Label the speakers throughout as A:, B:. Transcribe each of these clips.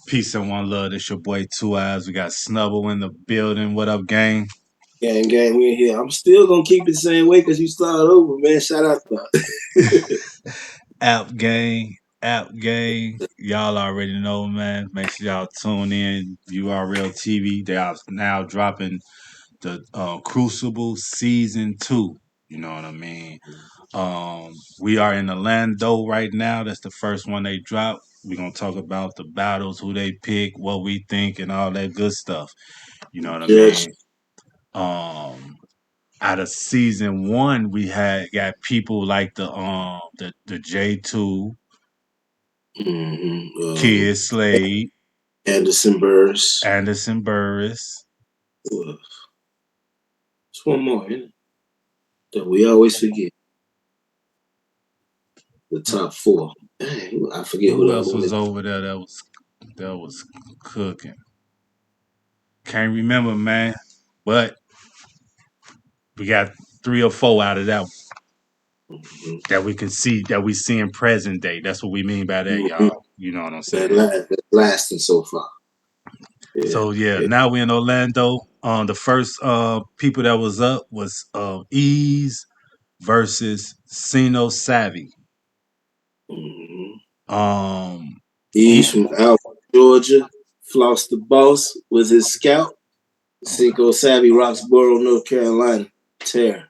A: Peace and one love. It's your boy 2eiies. We got Snubble in the building. What up, gang?
B: Gang, we in here. I'm still gonna keep it the same way because you started over, man. Shout out to
A: App gang. App gang. Y'all already know, man. Make sure y'all tune in. URL TV. They are now dropping the Crucible Season 2. You know what I mean? We are in Orlando right now. That's the first one they dropped. We're gonna talk about the battles, who they pick, what we think, and all that good stuff. You know what I
B: Judge.
A: mean? Um, Out of season one, we had got people like the J2, Kid
B: Mm-hmm.
A: Slade,
B: Anderson Burris.
A: Anderson Burris.
B: There's one more that we always forget. The top four. Dang, I forget who
A: Who
B: the other
A: else
B: one
A: was
B: is.
A: over there that was cooking? Can't remember, man. But we got three or four out of that
B: Mm-hmm.
A: that we can see that we see in present day. That's what we mean by that,
B: Mm-hmm.
A: y'all. You know what I'm saying?
B: That's lasting so far. Yeah.
A: So yeah,
B: Yeah.
A: now we're in Orlando. The first people that was up was Ease versus Sino Savvy.
B: Mm-hmm.
A: Um,
B: He's
A: e-
B: from Alpha, Georgia. Floss the Boss was his scout. Cinco Savvy, Roxborough, North Carolina. Terror.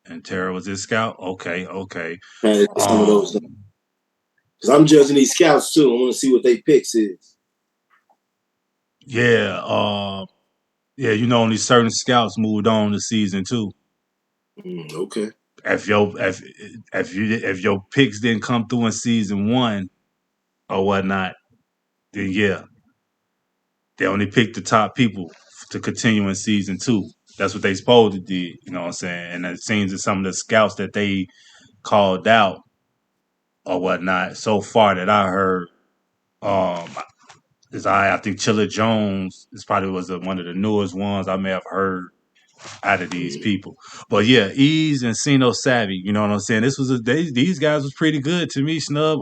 A: and Tara was his scout. Okay, okay.
B: Had some of those.
A: Um,
B: Because I'm judging these scouts too. I want to see what they picks is.
A: yeah, yeah. Only certain scouts moved on to season two.
B: Okay.
A: If your picks didn't come through in season one or whatnot, then yeah, they only picked the top people to continue in season two. That's what they supposed to did. You know what I'm saying? And it seems that some of the scouts that they called out or whatnot so far that I heard, um, is I think Chilla Jones is probably was one of the newest ones I may have heard out of these
B: Mm.
A: people. But yeah, Ease and Sino Savvy, you know what I'm saying? These guys was pretty good to me, Snub.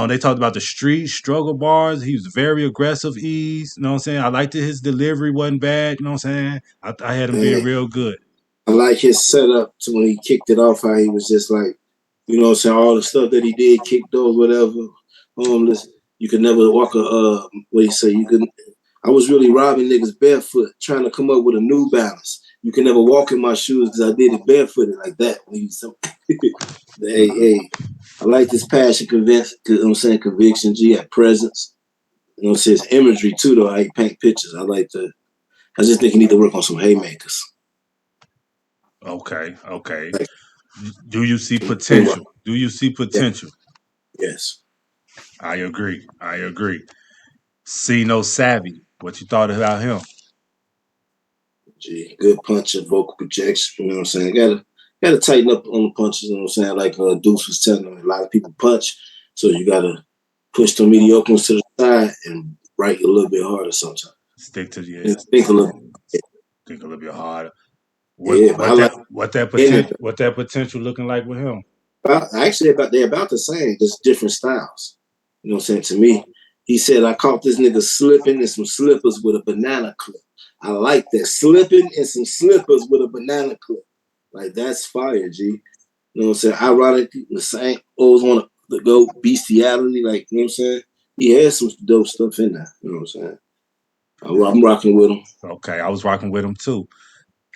A: They talked about the street struggle bars. He was very aggressive, Ease. You know what I'm saying? I liked it. His delivery wasn't bad. You know what I'm saying? I had him being
B: And
A: real good.
B: I like his setup to when he kicked it off, how he was just like, all the stuff that he did, kicked those, whatever. Homeless. You could never walk what do you say? I was really robbing niggas barefoot, trying to come up with a new balance. You can never walk in my shoes because I did it barefooted like that. Hey, I like this passion, conviction, G, at presence. It says imagery too, though. I paint pictures. I just think he need to work on some haymakers.
A: Okay, okay.
B: Like,
A: Do you see potential? Do you see
B: yeah,
A: potential?
B: yes.
A: I agree. I agree. Sino Savvy. What you thought about him?
B: Gee, good puncher, vocal projection. You know what I'm saying? Gotta tighten up on the punches. You know what I'm saying? Like Deuce was telling me, a lot of people punch, so you gotta push the mediocre to the side and write a little bit harder sometimes.
A: Stick to
B: And
A: the
B: think a little.
A: think a little bit harder. What
B: Yeah, but I
A: what
B: like
A: that what that
B: and
A: potential what that potential looking like with him?
B: actually they're about the same, just different styles. You know what I'm saying? To me, he said I caught this nigga slipping in some slippers with a banana clip. I like that. Slipping in some slippers with a banana clip. Like that's fire, G. You know what I'm saying? Ironic, the same always want to go bestiality, like you know what I'm saying? He has some dope stuff in there. You know what I'm saying? I'm rocking with him.
A: Okay, I was rocking with him too.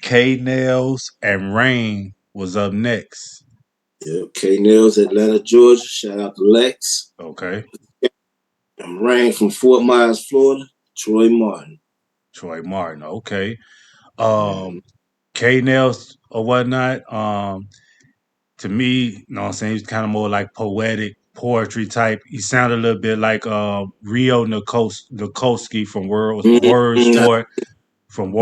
A: K Nails and Rain was up next.
B: Yeah, K Nails, Atlanta, Georgia. Shout out to Lex.
A: Okay,
B: I'm Rain from Fort Myers, Florida. Troy Martin.
A: Troy Martin. Okay,
B: Mm-hmm.
A: K Nails or whatnot. To me, you know what I'm saying, he's kind of more like poetic poetry type. He sounded a little bit like Rio Nikolsky from Word
B: Mm-hmm.
A: Sport from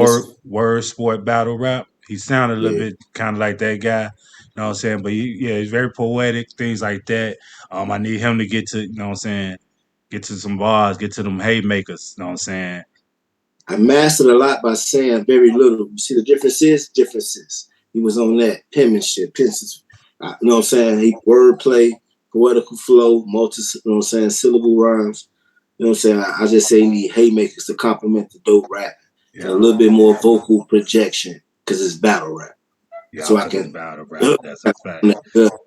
A: Word Sport Battle Rap. He sounded a little
B: Yeah.
A: bit kind of like that guy. You know what I'm saying? But yeah, he's very poetic, things like that. I need him to get to, you know what I'm saying, get to some bars, get to them haymakers, you know what I'm saying?
B: I mastered a lot by saying very little. You see the differences? Differences. He was on that penmanship, pencils. You know what I'm saying? He wordplay, poetical flow, you know what I'm saying, syllable rhymes. You know what I'm saying? I just say he need haymakers to complement the dope rap and a
A: Yeah,
B: little bit more vocal projection because it's battle rap.
A: yeah,
B: So I
A: because it's
B: can
A: battle rap. That's a fact.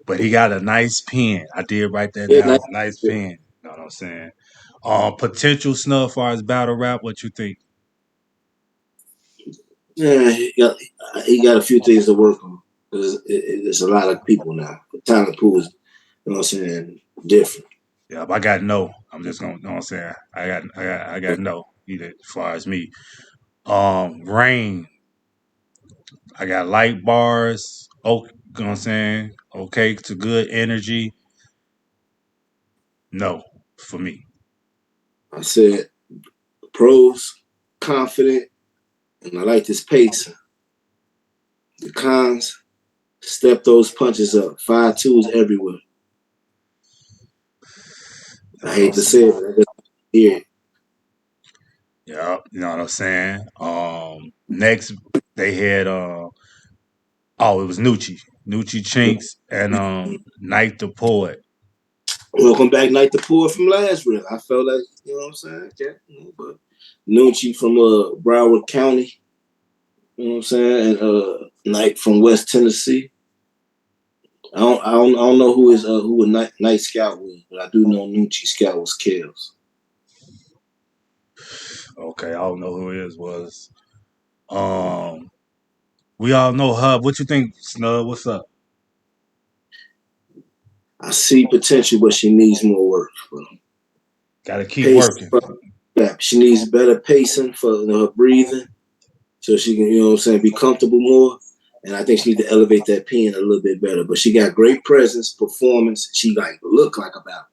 A: But he got a nice pen. I did write that
B: yeah,
A: down. Nice pen. You know what I'm saying? Potential snub as far as battle rap. What you think?
B: yeah, he got a few things to work on. There's a lot of people now. The talent pool is, you know what I'm saying, different.
A: Yeah, I got no. I'm just gonna, you know what I'm saying? I got no. Either as far as me. Rain. I got light bars. Oh, you know what I'm saying? Okay, to good energy. No, for me.
B: I said pros, confident, and I like this pace. The cons, step those punches up. 5-2s everywhere. I
A: I don't
B: hate to
A: see.
B: say it, but I just hear it.
A: Yeah, you know what I'm saying? Next they had oh, it was Nucci Chinks and Night the Poet.
B: Welcome back, Night the Poor from last rip. I felt like, you know what I'm saying? Yeah, but Nucci from Broward County, you know what I'm saying? And Knight from West Tennessee. I don't know who a Night Scout was, but I do know Nucci Scout was Kels.
A: Okay, I don't know who it is was. We all know Hub. What you think, Snub? What's up?
B: I see potential, but she needs more work.
A: Gotta keep
B: Pace,
A: working.
B: yeah, she needs better pacing for her breathing, so she can, you know what I'm saying, be comfortable more. And I think she needs to elevate that pen a little bit better. But she got great presence, performance. She like look like a battle.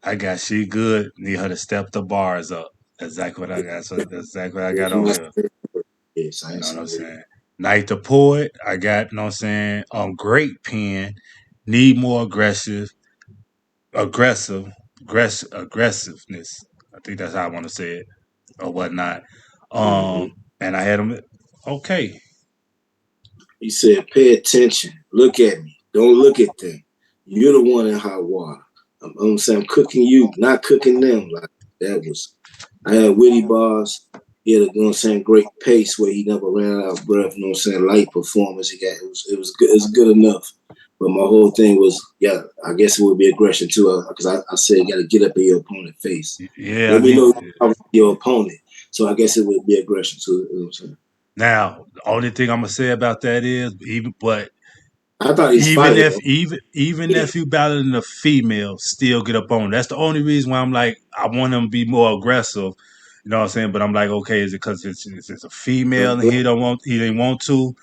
A: I got she good. Need her to step the bars up. Exactly what I got. So that's exactly what I got on here.
B: Yes, I
A: You
B: ain't
A: know what I'm
B: saying
A: saying? Night the Poet, I got, you know what I'm saying? Great pen. Need more aggressive, aggressiveness. I think that's how I want to say it or whatnot.
B: mm-hmm.
A: And I had him. Okay,
B: He said, pay attention. Look at me. Don't look at them. You're the one in hot water. I'm saying I'm cooking you, not cooking them. Like that was I had witty bars. He had a, you know what I'm saying, great pace where he never ran out of breath, you know what I'm saying, light performance. It was good, it was good enough. But my whole thing was, yeah, I guess it would be aggression too, because I said you got to get up in your opponent's face.
A: yeah, I
B: Let me
A: need.
B: know your opponent. So I guess it would be aggression too. You know what I'm saying?
A: Now, the only thing I'm gonna say about that is, but
B: I thought he's
A: even
B: fire
A: if
B: though.
A: even if you battling a female, still get up on. That's the only reason why I'm like I want him to be more aggressive. You know what I'm saying? But I'm like, okay, is it because it's a female
B: I'm
A: and
B: glad,
A: he didn't want to,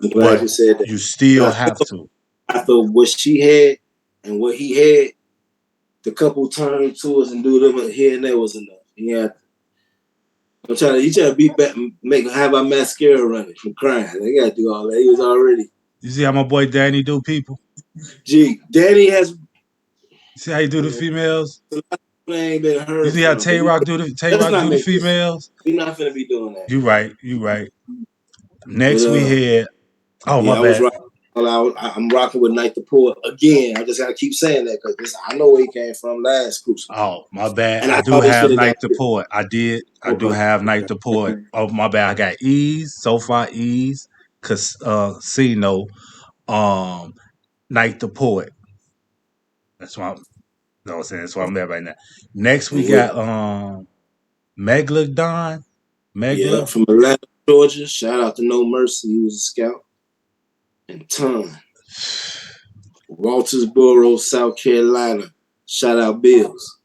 B: I'm glad
A: but
B: you said that.
A: you still
B: But
A: have to.
B: I thought what she had and what he had, the couple turn to us and do them here and there was enough. Yeah, he trying to beat back, make have our mascara running from crying. They got to do all that. He was already.
A: You see how my boy Danny do people?
B: Gee, Danny has
A: You see how he do the females?
B: ain't been
A: You
B: heard
A: see how
B: from, but
A: Tay
B: let's
A: Rock
B: not
A: do the
B: make this.
A: females?
B: We're not gonna be doing that.
A: You right, you right.
B: But
A: Next we had oh my
B: yeah, I was
A: bad.
B: rocking. I'm rocking with Night the Poet again. I just gotta keep saying that because I know where he came from last Crucible,
A: Oh, my bad.
B: and
A: I
B: I
A: do
B: thought they should
A: have
B: have got
A: Night the
B: it.
A: Poet. I do
B: Okay,
A: have Night
B: okay.
A: the Poet. Oh, my bad. I got Ease, so far Ease, Casino, um, Night the Poet. That's why I'm, no, I'm saying that's why I'm at right now. Next we
B: I'm with
A: got Megalodon.
B: yeah,
A: Megla.
B: from Atlanta, Georgia. Shout out to No Mercy, he was a scout. And Ton, Waltersboro, South Carolina. Shout out Bills.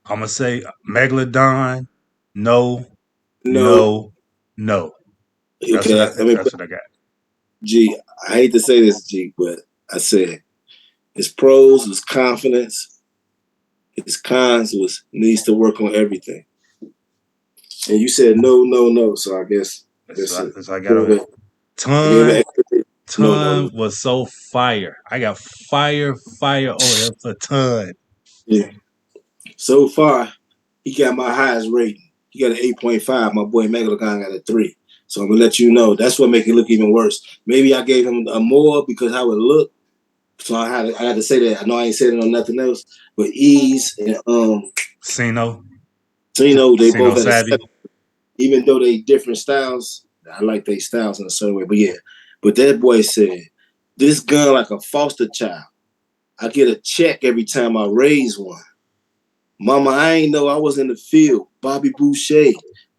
A: I'm gonna say Megalodon. No,
B: No,
A: no, no.
B: okay, let me
A: That's
B: put
A: what I got.
B: G. I hate to say this, G, but I said his pros was confidence. His cons was needs to work on everything. And you said no, no, no. So I guess that's it.
A: That's what I got
B: Give
A: on here.
B: it a, give
A: Ton
B: it a, no, no, no.
A: Ton was so fire. I got fire over here for Ton.
B: Yeah. So far, he got my highest rating. He got an 8.5. My boy Megalodon got a 3. So I'm gonna let you know. That's what make it look even worse. Maybe I gave him a more because how it looked, So I had to say that. I know I ain't saying it on nothing else, but Ease and
A: Sino,
B: Tino, they
A: Sino
B: both had a
A: Savvy.
B: step. Even though they different styles, I like their styles in a certain way. But yeah, but that boy said, this gun like a foster child. I get a check every time I raise one. Mama, I ain't know I was in the field, Bobby Boucher,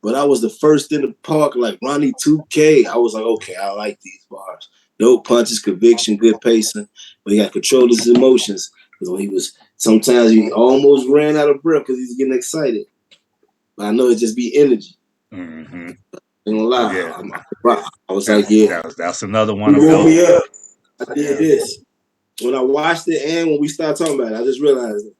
B: but I was the first in the park like Ronnie 2K. I was like, okay, I like these bars. No punches, conviction, good pacing, but he got to control his emotions. Because when he was, sometimes he almost ran out of breath because he's getting excited. But I know it just be energy.
A: Mm-hmm.
B: Ain't gonna lie.
A: Yeah,
B: I was like, yeah.
A: that's another one
B: He
A: of
B: woke
A: those.
B: me up. I did
A: Yeah.
B: this. When I watched it and when we started talking about it, I just realized it.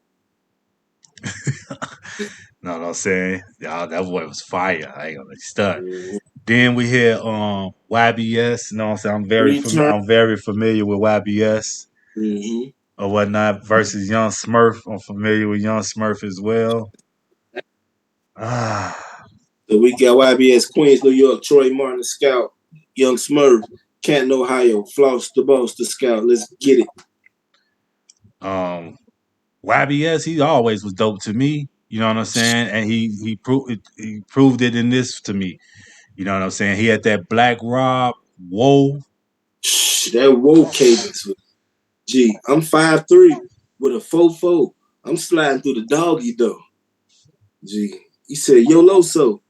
A: No, I'm saying, y'all, that boy was fire. I ain't gonna start.
B: Mm-hmm.
A: Then we had YBS. You know what I'm saying?
B: Return.
A: I'm very familiar with YBS
B: Mm-hmm.
A: or whatnot versus Young Smurf. I'm familiar with Young Smurf as well. Ah,
B: So we got YBS Queens, New York, Troy Martin, the Scout, Young Smurf, Canton, Ohio, Floss the Boss, the Scout. Let's get it.
A: um, YBS, he always was dope to me. You know what I'm saying? And he proved it in this to me. You know what I'm saying? He had that Black Rob. Whoa.
B: That woke cadence. Gee, I'm 5'3" with a 4'4". I'm sliding through the doggy though. Gee, he said, Yo, Loso,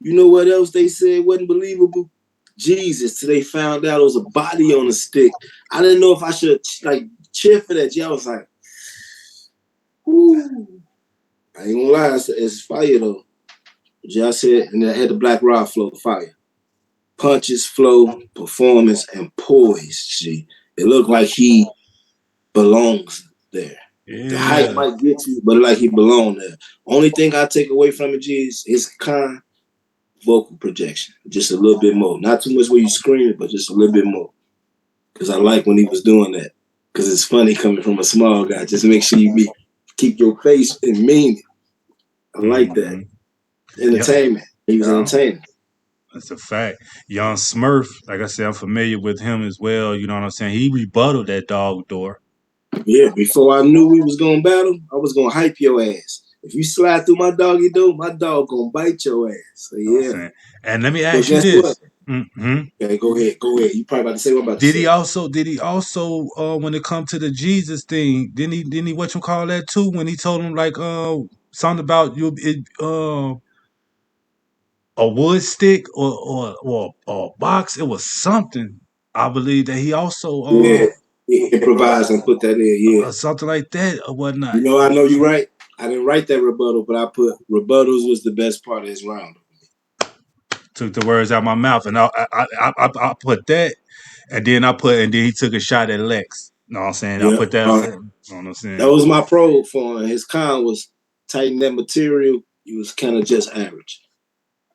B: you know what else they said wasn't believable? Jesus, till they found out it was a body on a stick. I didn't know if I should like cheer for that. Gee, I was like, Ooh. I ain't gonna lie, it's fire though. Gee, I said, and then I had the Black Rod flow, fire. Punches, flow, performance, and poise. Gee, it looked like he belongs there. The height
A: Yeah.
B: might get you, but like he belonged there. Only thing I take away from it, G, is his kind vocal projection. Just a little bit more. Not too much where you screaming, but just a little bit more. Because I like when he was doing that. Because it's funny coming from a small guy. Just make sure keep your face and mean it. I like that.
A: Mm-hmm. Yeah.
B: Entertainment. He was
A: Yeah.
B: entertaining.
A: That's a fact. Young Smurf, like I said, I'm familiar with him as well. You know what I'm saying? He rebutted that dog door.
B: Yeah, before I knew we was gonna battle, I was gonna hype your ass. If you slide through my doggy door, my dog gonna bite your ass. So
A: You know what I'm
B: yeah.
A: saying? And let me
B: But
A: ask you
B: guess
A: this.
B: what?
A: Hmm.
B: Okay, go ahead. Go ahead. You probably about to say what I'm about to
A: Did he
B: say.
A: also when it come to the Jesus thing, didn't he what you call that too? When he told him like something about a wood stick or a box, it was something. I believe that he also
B: Yeah. He improvised and put that in, yeah.
A: something like that or whatnot.
B: You know, I know you're right. I didn't write that rebuttal, but I put rebuttals was the best part of his round.
A: Took the words out of my mouth, and I put that, and then he took a shot at Lex. You know what I'm saying? I
B: Yeah.
A: put that. You know what I'm
B: That
A: saying?
B: was my probe for him. His con was tighten that material. He was kind of just average.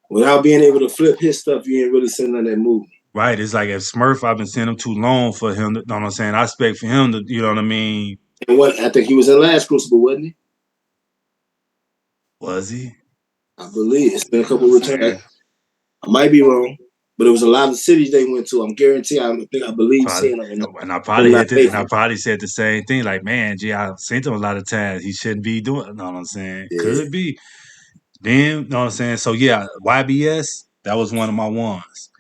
B: Without being able to flip his stuff, you ain't really seen none of that movement.
A: Right. It's like if Smurf, I've been seeing him too long for him. You know what I'm saying? I expect for him to, you know what I mean?
B: And what I think he was in last Crucible, wasn't he?
A: Was he?
B: I believe it's been a
A: You know what
B: couple
A: I'm
B: of returns.
A: saying?
B: I might be wrong, but it was a lot of cities they went to. I'm guaranteed. I believe
A: Probably,
B: seeing them.
A: and I
B: I'm
A: probably
B: not
A: had to, and I
B: faithful.
A: probably said the same thing. Like, man, gee, I've seen him a lot of times. He shouldn't be doing. You know what I'm saying?
B: Yeah.
A: Could be. Then, you know what I'm saying? So yeah, YBS, that was one of my ones.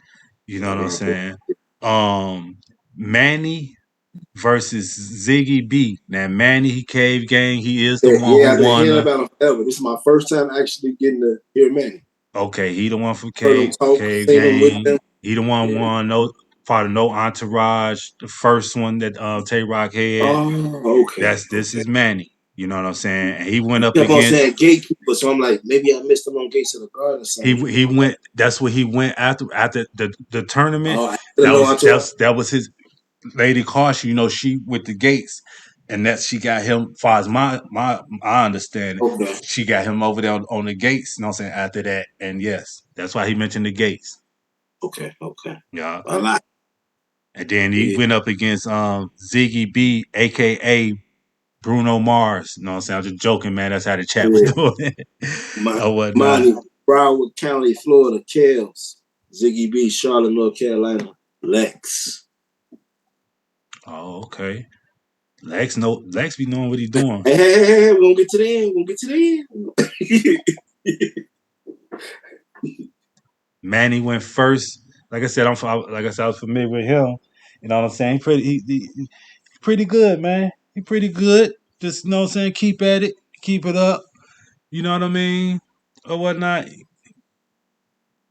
A: You know what I'm saying? Um, Manny versus Ziggy B. Now Manny, he cave gang. He is the one
B: Yeah,
A: who
B: I've been
A: won
B: hearing
A: the.
B: about him forever. This is my first time actually getting to hear Manny.
A: Okay, he the one from
B: Heard him talk,
A: Cave
B: seen him with them.
A: Gang. He the one
B: Yeah.
A: won no part of No Entourage. The first one that Tay Rock had.
B: Oh, okay,
A: This
B: okay.
A: is Manny. You know what I'm saying? And he went
B: He
A: up
B: kept on saying
A: against
B: gatekeeper, so I'm like, maybe I missed him on Gates of the Garden or something.
A: he went. That's what he went after the tournament.
B: Oh, I didn't know Entourage.
A: That was his Lady Caution. You know she with the Gates, and that she got him. Far as my understanding,
B: Okay,
A: she got him over there on the Gates. You know what I'm saying? After that, and yes, that's why he mentioned the Gates.
B: okay.
A: Yeah.
B: I like
A: And then he
B: it.
A: went up against Ziggy B, aka Bruno Mars. You know what I'm saying? I'm just joking, man. That's how the chat was
B: Yeah.
A: doing it or whatnot.
B: Monty, Broward County, Florida, Kels, Ziggy B, Charlotte, North Carolina, Lex.
A: Oh, okay. Lex be knowing what he doing.
B: Hey, we're gonna get to the end. We're gonna get to the end.
A: Manny went first. Like I said, I was familiar with him. You know what I'm saying? He pretty good, man. He pretty good. Just you know what I'm saying. Keep at it. Keep it up. You know what I mean? Or whatnot.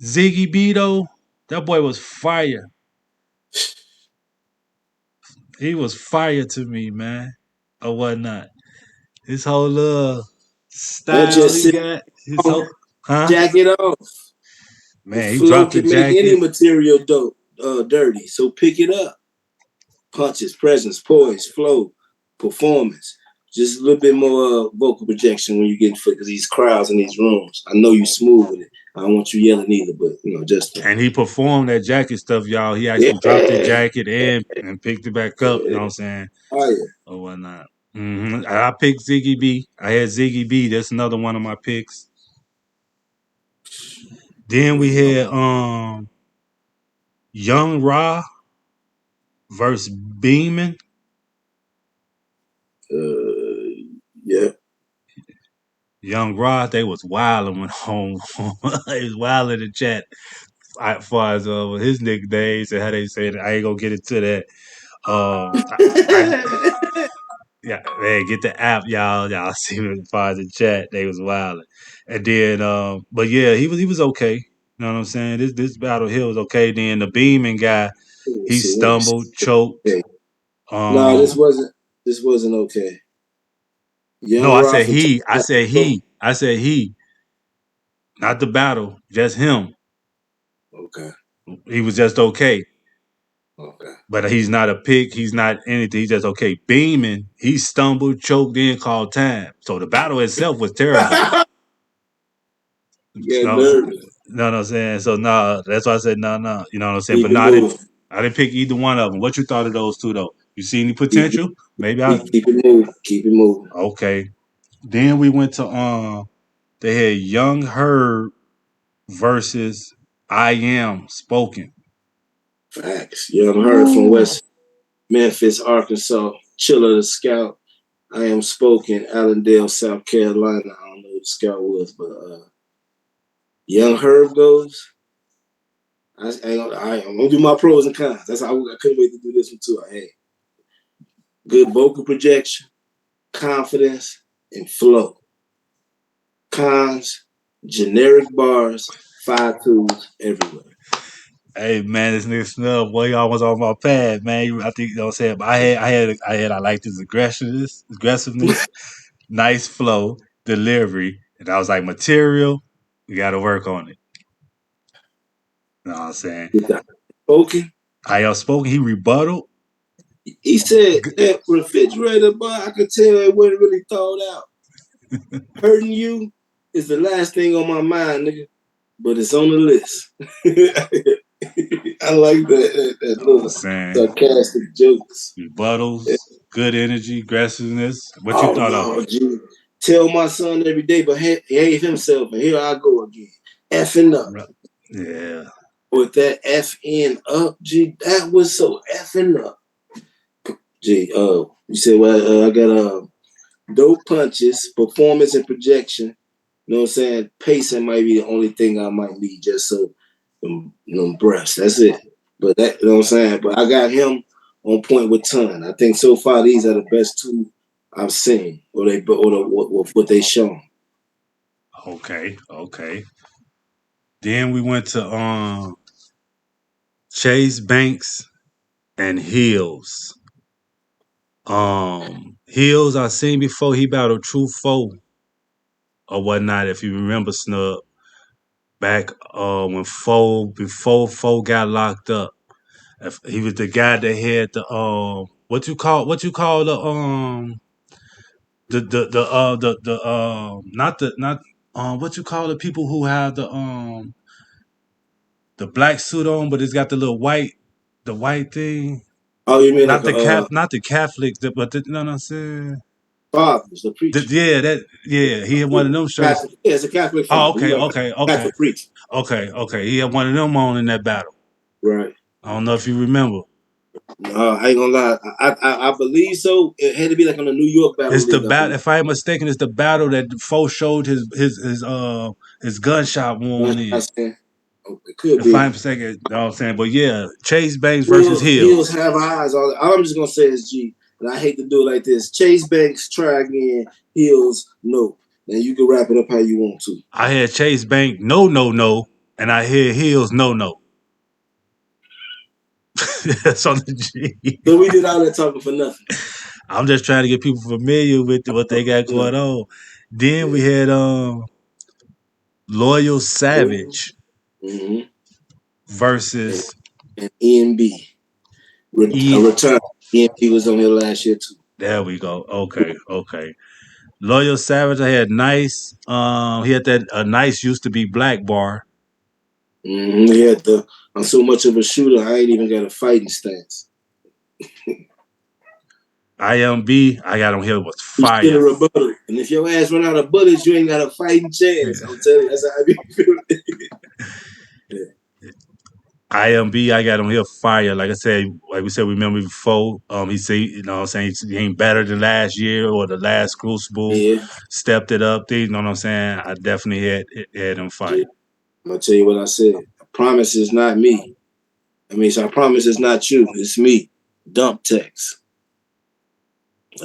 A: Ziggy Beto, that boy was fire. He was fire to me, man. Or whatnot. His whole
B: Don't
A: style
B: just
A: he
B: sit
A: got. His
B: on,
A: whole huh?
B: jack it off. The
A: Man, he
B: flow
A: dropped the
B: can make any
A: jacket.
B: material dirty. So pick it up. Punches, presence, poise, flow, performance. Just a little bit more vocal projection when you get into these crowds in these rooms. I know you smooth with it. I don't want you yelling either, but just
A: And he performed that jacket stuff, y'all. He
B: yeah,
A: actually dropped the jacket and picked it back up. You know what I'm saying?
B: fire.
A: Or whatnot. I picked Ziggy B. I had Ziggy B. That's another one of my picks. Then we had Young Ra versus Beeman.
B: Yeah.
A: Young Ra, they was wilding when home. He was wild in the chat as far as his nicknames and how they say it. I ain't gonna get into that. I yeah, man, get the app, y'all. Y'all see me as far as the chat. They was wilding. And then but yeah, he was okay. You know what I'm saying? This battle here was okay. Then the Beeman guy,
B: Let me
A: he
B: see. Let me see.
A: stumbled, choked.
B: Okay. No,
A: Um
B: this wasn't okay.
A: no,
B: Young
A: I
B: Roth
A: said
B: and
A: he. I said he. I said he. Not the battle, just him.
B: Okay.
A: He was just okay.
B: Okay.
A: But he's not a pick. He's not anything. He's just okay. Beaming, he stumbled, choked, then called time. So the battle itself was terrible.
B: Yeah,
A: No,
B: nervous.
A: no, no, I'm saying. So no, that's why I said no, no. You know what I'm saying?
B: Keep
A: But
B: it
A: no,
B: moving.
A: I didn't pick either one of them. What you thought of those two though? You see any
B: Keep it,
A: potential? Maybe I.
B: keep it moving. Keep it moving.
A: Okay. Then we went to they had Young Herb versus I Am Spoken.
B: Facts. Young Heard from
A: Ooh.
B: West Memphis, Arkansas. Chiller the Scout. I am spoken. Allendale, South Carolina. I don't know who the Scout was, but Young Herb goes. I'm gonna do my pros and cons. That's how I couldn't wait to do this one too. Hey, good vocal projection, confidence, and flow. Cons, generic bars, 5 twos everywhere.
A: Hey man, this nigga Snub, boy, he almost on my pad, man. I think you know what I'm saying. But I liked his aggressiveness, nice flow, delivery, and I was like, material, we got to work on it. You know what I'm saying?
B: He got spoken.
A: I outspoken, he rebutted.
B: He said that refrigerator bar, I could tell it wasn't really thawed out. Hurting you is the last thing on my mind, nigga. But it's on the list. I like that
A: You know what I'm
B: little
A: saying?
B: sarcastic jokes.
A: Rebuttals, good energy, aggressiveness. What you
B: Oh
A: thought of
B: no, G. Tell my son every day, but he hate himself, and here I go again. Effing up.
A: it? Yeah.
B: With that FN up, G, that was so effing up. G, you said, well, I got dope punches, performance and projection. You know what I'm saying? Pacing might be the only thing I might need just so breaths. That's it. But that, you know what I'm saying? But I got him on point with ton. I think so far these are the best two I've seen, what they shown.
A: Okay. Okay. Then we went to Chase Banks and Hills. Hills I seen before he battled True Foe or whatnot. If you remember Snub back when Foe before Foe got locked up, if he was the guy that had the what you call the not the not what you call the people who have the black suit on, but it's got the white thing.
B: Oh, you mean like
A: Not
B: a
A: the not the Catholics, but you know what I'm saying.
B: fathers, the preacher?
A: Yeah, he had one of them shirts.
B: Catholic, yeah, it's a Catholic
A: Oh,
B: father.
A: okay,
B: You're right.
A: okay, okay,
B: Catholic preacher.
A: okay. He had one of them on in that battle.
B: Right.
A: I don't know if you remember.
B: No, I ain't gonna lie. I believe so. It had to be like on the New York Battle
A: It's the
B: League, I
A: battle.
B: believe.
A: If I am mistaken, it's the battle that Foe showed his gunshot
B: I'm
A: wound in.
B: not saying. Oh, it could
A: If I'm
B: be.
A: mistaken, you know what I'm saying. But yeah, Chase Banks versus
B: Hills
A: Hills.
B: have eyes. All I'm just gonna say is G, and I hate to do it like this. Chase Banks, try again. Hills, nope. Now you can wrap it up how you want to.
A: I had Chase Bank no, and I hear Hills no. That's on the G.
B: So we did all that talking for nothing.
A: I'm just trying to get people familiar with what they got
B: Yeah,
A: going on. Then we
B: yeah.
A: had Loyal Savage
B: Mm-hmm. And,
A: versus
B: and ENB, a
A: E.
B: return. ENB was on here last year too.
A: There we go. Okay. Loyal Savage. I had nice. He had that a nice used to be black bar.
B: Mm-hmm. He had the. I'm so much of a shooter. I ain't even got a fighting stance.
A: IMB. I got him here was
B: He's still
A: fire.
B: a rebuttal. And if your ass run out of bullets, you ain't got a fighting chance. I'm telling you, that's how I be feeling. Yeah.
A: IMB, I got him here fire. Like I said, like we said, remember before, he said, you know what I'm saying, he ain't better than last year or the last Crucible,
B: Yeah.
A: stepped it up. You know what I'm saying? I definitely had him
B: Yeah.
A: fire.
B: I'm gonna tell you what I said. I promise it's not me. I mean, so I promise it's not you. It's me. Dump text.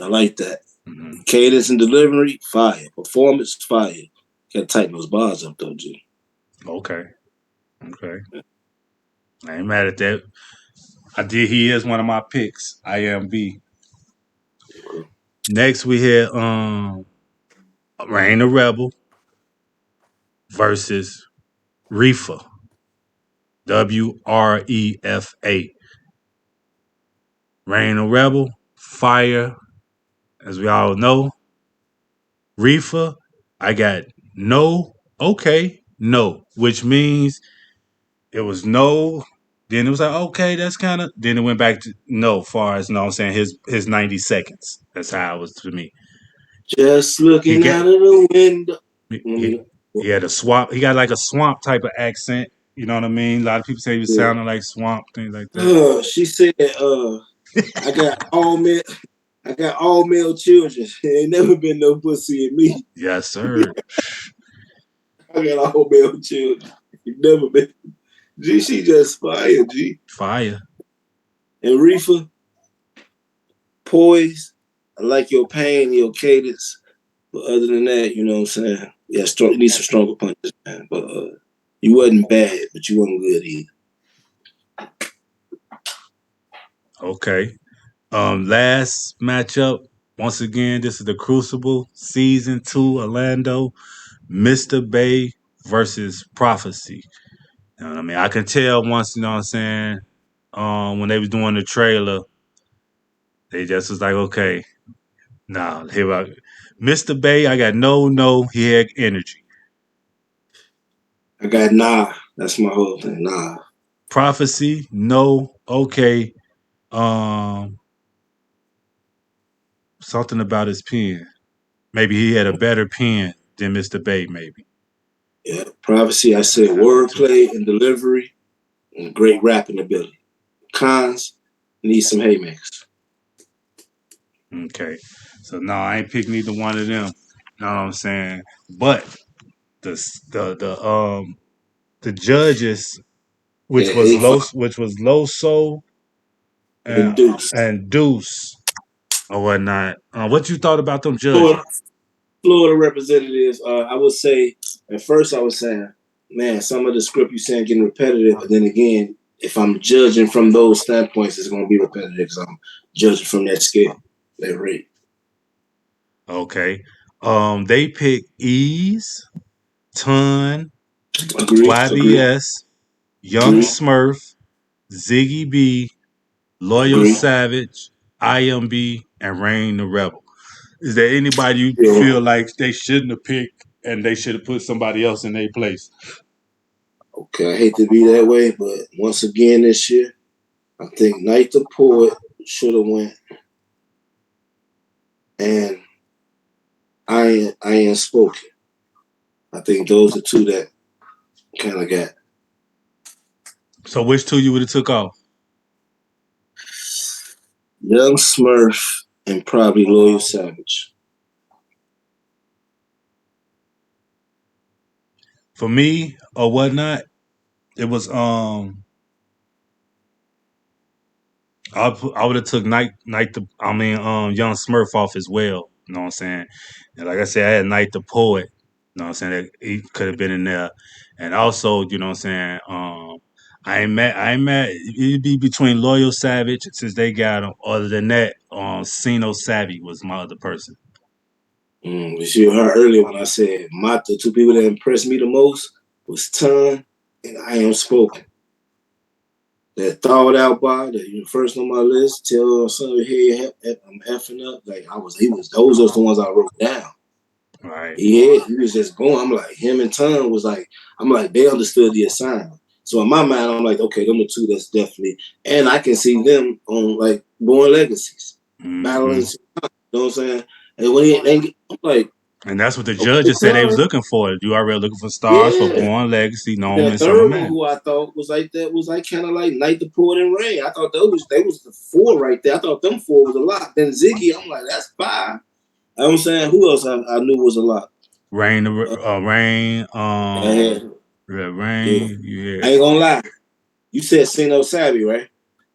B: I like that.
A: Mm-hmm.
B: Cadence and delivery, fire. Performance, fire. Gotta tighten those bars up though, G.
A: Okay. I ain't mad at that. He is one of my picks, IMB.
B: Okay.
A: Next we had Rain the Rebel versus Reefa. WREFA. Rain the Rebel, fire, as we all know. Reefa, I got no, okay, no, which means it was no. Then it was like, okay, that's kind of. Then it went back to no, far as, you know what I'm saying, his 90 seconds. That's how it was to me.
B: Just
A: He
B: looking
A: got,
B: out of the window.
A: he, he had a swamp. He got like a swamp type of accent. You know what I mean? A lot of people say he was
B: Yeah.
A: sounding like swamp, things like that.
B: She said, I got all male I got all male children. Ain't never been no pussy in me.
A: Yes, sir.
B: I got all male children. You never been. G, she just fired, G.
A: Fire.
B: And Reefa, poise. I like your pain, your cadence. But other than that, you know what I'm saying? Yeah, strong. You need some stronger punches, man. But you wasn't bad, but you wasn't good either.
A: Okay. Last matchup. Once again, this is the Crucible Season 2 Orlando. Mr. Bay versus Prophecy. You know what I mean? I can tell once, you know what I'm saying, when they was doing the trailer, they just was like, okay, nah, here I Mr. Bay, I got no, he had energy.
B: I got nah. That's my whole thing. Nah.
A: Prophecy, no, okay. Um, Something about his pen. Maybe he had a better pen than Mr. Bay, maybe.
B: Yeah. Prophecy, I said
A: That's how I took it.
B: wordplay and delivery and great rapping ability. Cons, need some haymakers.
A: Okay. So no, I ain't pick neither one of them. You know what I'm saying? But the the judges,
B: Yeah,
A: which was Low Soul
B: induced.
A: and Deuce or whatnot. What you thought about them judges?
B: Florida, Florida representatives, I would say, at first I was saying, man, some of the script you saying getting repetitive, but then again, if I'm judging from those standpoints, it's going to be repetitive because I'm judging from that scale, that rate.
A: Okay. They picked Ease, Ton,
B: Agree, agree,
A: YBS, Young
B: agree,
A: Smurf, Ziggy B, Loyal
B: agree.
A: Savage, IMB, and Rain the Rebel. Is there anybody you
B: Yeah.
A: feel like they shouldn't have picked and they should have put somebody else in their place?
B: Okay, I hate to be that way, but once again this year, I think Night the Poet should have went, and I ain't spoken. I think those are two that kind of got.
A: So which two you would have took off?
B: Young Smurf and probably Loyal Savage.
A: For me or whatnot, it was I would have took Night the Young Smurf off as well. You know what I'm saying? And like I said, I had Night the Poet. You know what I'm saying? That he could have been in there. And also, you know what I'm saying? I ain't mad. It'd be between Loyal Savage since they got him. Other than that, Sino Savvy was my other person.
B: As you heard earlier when I said the two people that impressed me the most was Ton and I Am Spoken. That thawed out bar that you first on my list, tell somebody, hey, I'm effing up. Like those are the ones I wrote down.
A: Right.
B: He was just going. I'm like, him and Tom was like, I'm like, they understood the assignment. So in my mind, I'm like, okay, them the two that's definitely, and I can see them on like Born Legacies, battling.
A: Mm-hmm.
B: You know what I'm saying? And when I'm like,
A: And that's what the
B: okay,
A: judges said they was
B: Tom,
A: looking for. You already looking for stars for
B: yeah.
A: Born Legacy, Gnome,
B: The
A: and Son of
B: third one,
A: Man.
B: who I thought was like kind of like Night the Poet and Rain. I thought they was the four right there. I thought them four was a lot. Then Ziggy, I'm like, that's five. You know what I'm saying, who else I knew was a lot?
A: Rain, Rain,
B: Yeah, yeah.
A: Rain, yeah,
B: I ain't gonna lie. You said Sino Savvy, right?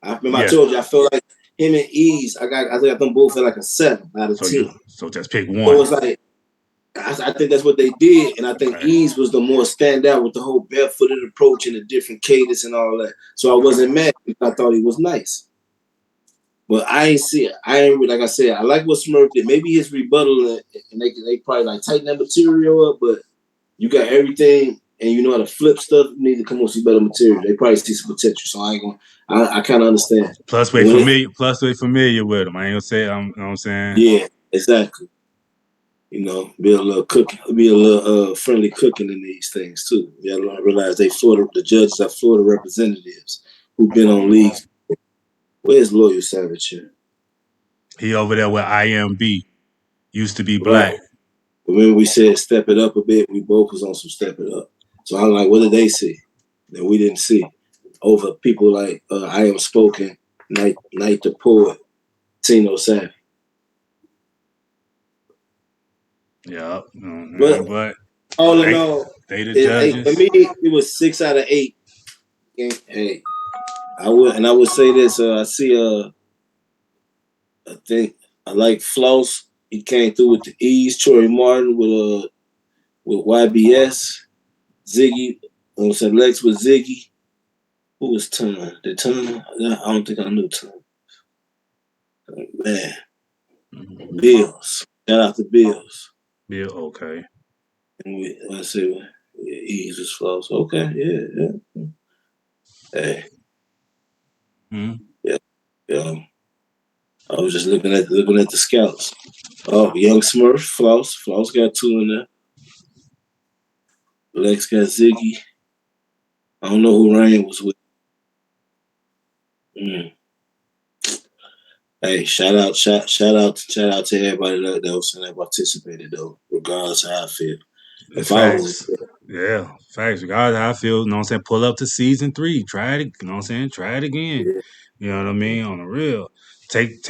B: I remember I
A: yeah.
B: told you I felt like him and Ease. I got them both at like a 7 out of 10.
A: So just pick
B: So
A: one.
B: it's like I think that's what they did, and I think
A: Okay.
B: Ease was the more standout with the whole barefooted approach and the different cadence and all that. So I
A: Okay.
B: wasn't mad because I thought he was nice. But I ain't see it. I ain't like I said. I like what Smurf did. Maybe his rebuttal and they probably like tighten that material up. But you got everything, and you know how to flip stuff. You need to come on see better material. They probably see some potential. So I ain't gonna. I kind of understand.
A: Plus,
B: And when it,
A: we familiar with them. I ain't gonna say. You know what I'm saying.
B: yeah, exactly. You know, be a little cooking, be a little friendly cooking in these things too. You gotta realize the judges are Florida representatives who've been on leagues. Where's Loyal Savage here?
A: He over there with IMB. Used to be
B: Right.
A: black.
B: Remember we said step it up a bit. We both was on some step it up. So I'm like, what did they see that we didn't see? Over people like I Am Spoken, Night the Poet, Tino Savvy.
A: Yeah.
B: But
A: But
B: all in
A: they
B: all,
A: they the
B: for
A: judges.
B: me it was 6 out of 8. And, hey, I would say this. I see I think I like Floss. He came through with the E's. Troy Martin with YBS. Ziggy. I said Lex with Ziggy. Who was Ton? The Ton? I don't think I knew Ton. Man,
A: Mm-hmm.
B: Bills. Shout out to Bills.
A: Yeah. Okay.
B: And I say, yeah, E's was Floss. Okay, yeah. Hey,
A: Mm-hmm.
B: yeah, yeah. I was just looking at the scouts. Oh, Young Smurf, Floss. Floss got 2 in there. Lex got Ziggy. I don't know who Ryan was with. Mm. Hey, shout out to everybody that was that participated though, regardless of how I feel. If I was
A: Facts. Yeah, facts. Regardless of how I feel, you know what I'm saying? Pull up to season 3. Try it, you know what I'm saying? Try it again.
B: yeah,
A: You know what I mean? On the real. Take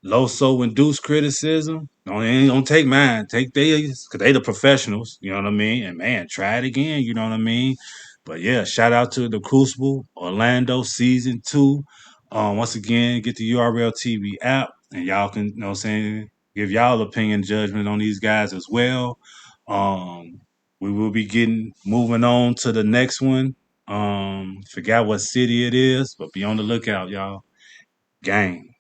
A: Loso induced criticism. Don't take mine. Take theirs, cause they the professionals, you know what I mean? And man, try it again, you know what I mean? But yeah, shout out to the Crucible, Orlando season 2. Once again, get the URL TV app and y'all can, you know what I'm saying, give y'all opinion judgment on these guys as well. Um, we will be moving on to the next one. Forgot what city it is, but be on the lookout, y'all. Gang.